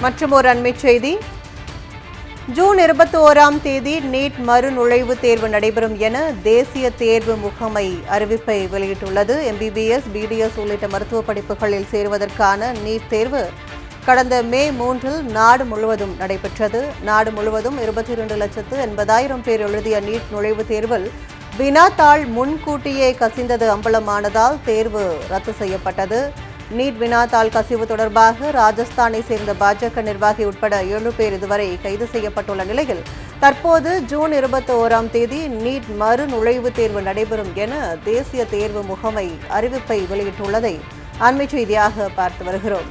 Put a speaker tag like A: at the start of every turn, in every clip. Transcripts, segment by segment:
A: மற்றும் ஒரு அண்மைச் செய்தி. ஜூன் 21ஆம் தேதி நீட் மறு நுழைவுத் தேர்வு நடைபெறும் என தேசிய தேர்வு முகமை அறிவிப்பை வெளியிட்டுள்ளது. MBBS, BDS உள்ளிட்ட மருத்துவ படிப்புகளில் சேருவதற்கான நீட் தேர்வு கடந்த மே 3 நாடு முழுவதும் நடைபெற்றது. நாடு முழுவதும் 22,80,000 பேர் எழுதிய நீட் நுழைவுத் தேர்வில் வினாத்தாள் முன்கூட்டியே கசிந்தது அம்பலமானதால் தேர்வு ரத்து செய்யப்பட்டது. நீட் வினாத்தாள் கசிவு தொடர்பாக ராஜஸ்தானை சேர்ந்த பாஜக நிர்வாகி உட்பட 7 பேர் இதுவரை கைது செய்யப்பட்டுள்ள நிலையில் தற்போது ஜூன் 21ஆம் தேதி நீட் மறு நுழைவுத் தேர்வு நடைபெறும் என தேசிய தேர்வு முகமை அறிவிப்பை வெளியிட்டுள்ளதை அண்மைச் செய்தியாக பார்த்து வருகிறோம்.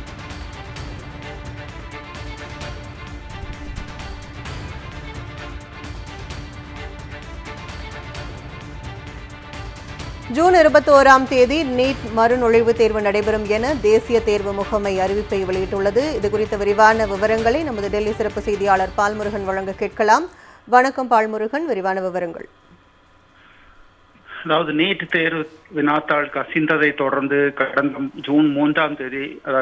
A: ஜூன் 21ஆம் தேதி நீட் மறு நுழைவுத் தேர்வு நடைபெறும் என தேசிய தேர்வு முகமை அறிவிப்பை வெளியிட்டுள்ளது. இதுகுறித்த விரிவான விவரங்களை நமது டெல்லி சிறப்பு செய்தியாளர் பால்முருகன் வழங்க கேட்கலாம். வணக்கம் பால்முருகன், விரிவான விவரங்கள்.
B: அதாவது நீட் தேர்வு வினாத்தாள் கசிந்ததை தொடர்ந்து கடந்த ஜூன் 3ஆம் தேதி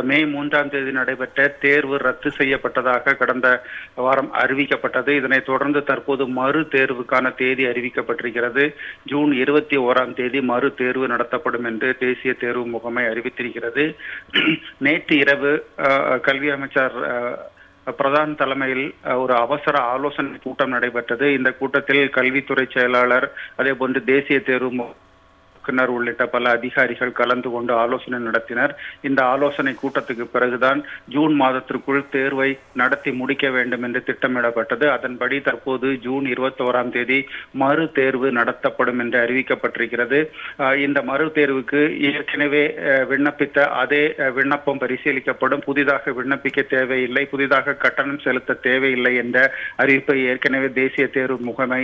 B: மே 3ஆம் தேதி நடைபெற்ற தேர்வு ரத்து செய்யப்பட்டதாக கடந்த வாரம் அறிவிக்கப்பட்டது. இதனைத் தொடர்ந்து தற்போது மறு தேர்வுக்கான தேதி அறிவிக்கப்பட்டிருக்கிறது. ஜூன் 21ஆம் தேதி மறு தேர்வு நடத்தப்படும் என்று தேசிய தேர்வு முகமை அறிவித்திருக்கிறது. நேற்று இரவு கல்வி அமைச்சர் பிரதான் தலைமையில் ஒரு அவசர ஆலோசனை கூட்டம் நடைபெற்றது. இந்த கூட்டத்தில் கல்வித்துறை செயலாளர், அதே போன்று தேசிய தேர்வு உள்ளிட்ட பல அதிகாரிகள் கலந்து கொண்டு ஆலோசனை நடத்தினர். இந்த ஆலோசனை கூட்டத்துக்கு பிறகுதான் ஜூன் மாதத்திற்குள் தேர்வை நடத்தி முடிக்க வேண்டும் என்று திட்டமிடப்பட்டது. அதன்படி தற்போது ஜூன் 21ஆம் தேதி மறு தேர்வு நடத்தப்படும் என்று அறிவிக்கப்பட்டிருக்கிறது. இந்த மறு தேர்வுக்கு ஏற்கனவே விண்ணப்பித்த அதே விண்ணப்பம் பரிசீலிக்கப்படும். புதிதாக விண்ணப்பிக்க தேவையில்லை, புதிதாக கட்டணம் செலுத்த தேவையில்லை என்ற அறிவிப்பை ஏற்கனவே தேசிய தேர்வு முகமை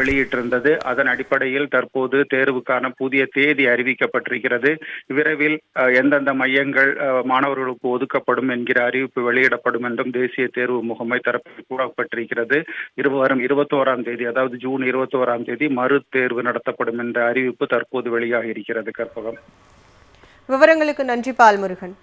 B: வெளியிட்டிருந்தது. அதன் அடிப்படையில் தற்போது தேர்வுக்கான புதிய தேதி அறிவிக்கப்பட்டிருக்கிறது. விரைவில் எந்தெந்த மையங்கள் மாணவர்களுக்கு ஒதுக்கப்படும் என்கிற அறிவிப்பு வெளியிடப்படும் என்றும் தேசிய தேர்வு முகமை தரப்பில் கூறப்பட்டிருக்கிறது. வரும் 21ஆம் தேதி, அதாவது ஜூன் 21ஆம் தேதி மறு தேர்வு நடத்தப்படும் என்ற அறிவிப்பு தற்போது வெளியாகி இருக்கிறது. கற்பகம்,
A: விவரங்களுக்கு நன்றி பால்முருகன்.